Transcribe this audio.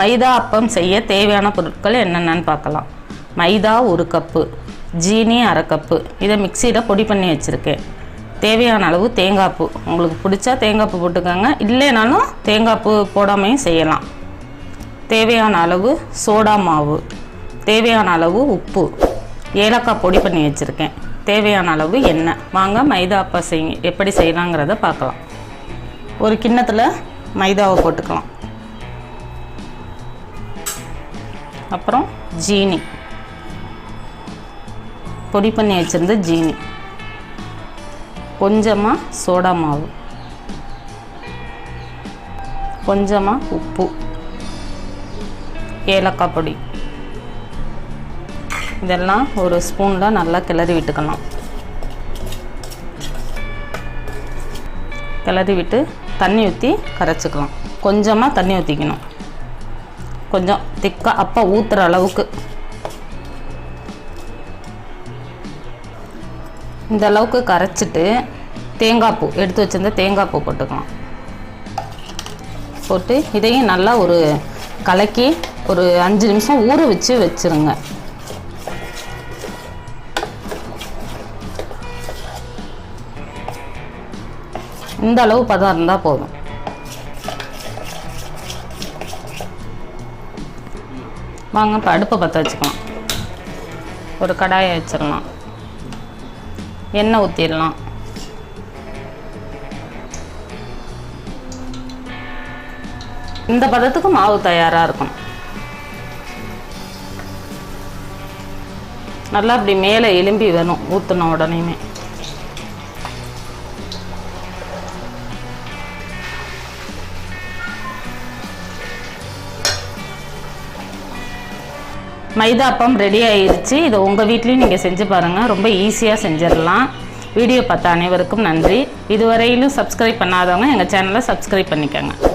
மைதா அப்பம் செய்ய தேவையான பொருட்கள் என்னென்னு பார்க்கலாம். மைதா 1 கப்பு, ஜீனி 1/2 கப்பு. இதை மிக்சியில் பொடி பண்ணி வச்சுருக்கேன். தேவையான அளவு தேங்காய் பூ, உங்களுக்கு பிடிச்சா தேங்காய் பூ போட்டுக்கோங்க, இல்லைனாலும் தேங்காய் பூ போடாமையும் செய்யலாம். தேவையான அளவு சோடா மாவு, தேவையான அளவு உப்பு, ஏலக்காய் பொடி பண்ணி வச்சுருக்கேன், தேவையான அளவு எண்ணெய். வாங்க மைதா அப்பம் எப்படி செய்யலாங்கிறத பார்க்கலாம். ஒரு கிண்ணத்தில் மைதாவை போட்டுக்கலாம். அப்புறம் ஜீனி, பொடி பண்ணி வச்சுருந்த ஜீனி, கொஞ்சமாக சோடா மாவு, கொஞ்சமாக உப்பு, ஏலக்காய் பொடி. இதெல்லாம் ஒரு ஸ்பூனில் நல்லா கிளறி விட்டுக்கலாம். கிளறி விட்டு தண்ணி ஊற்றி கரைச்சிக்கலாம். கொஞ்சமாக தண்ணி ஊற்றிக்கணும், கொஞ்சம் திக்காக அப்போ ஊற்றுற அளவுக்கு. இந்த அளவுக்கு கரைச்சிட்டு தேங்காய் பூ எடுத்து வச்சுருந்த தேங்காய் பூ போட்டுக்கலாம். போட்டு இதையும் நல்லா ஒரு கலக்கி ஒரு 5 நிமிஷம் ஊற வச்சுருங்க. இந்த அளவு பதம் இருந்தால் போதும். வாங்க இப்போ அடுப்பை பற்ற வச்சுக்கலாம். ஒரு கடாயை வச்சிடலாம், எண்ணெய் ஊற்றிடலாம். இந்த பதத்துக்கு மாவு தயாராக இருக்கும். நல்லா அப்படி மேலே எலும்பி வேணும் ஊற்றின உடனேயுமே. மைதா அப்பம் ரெடி ஆயிடுச்சு. இதை உங்கள் வீட்லேயும் நீங்கள் செஞ்சு பாருங்கள், ரொம்ப ஈஸியாக செஞ்சிடலாம். வீடியோ பார்த்த அனைவருக்கும் நன்றி. இதுவரையிலும் சப்ஸ்கிரைப் பண்ணாதவங்க எங்கள் சேனலை சப்ஸ்கிரைப் பண்ணிக்கோங்க.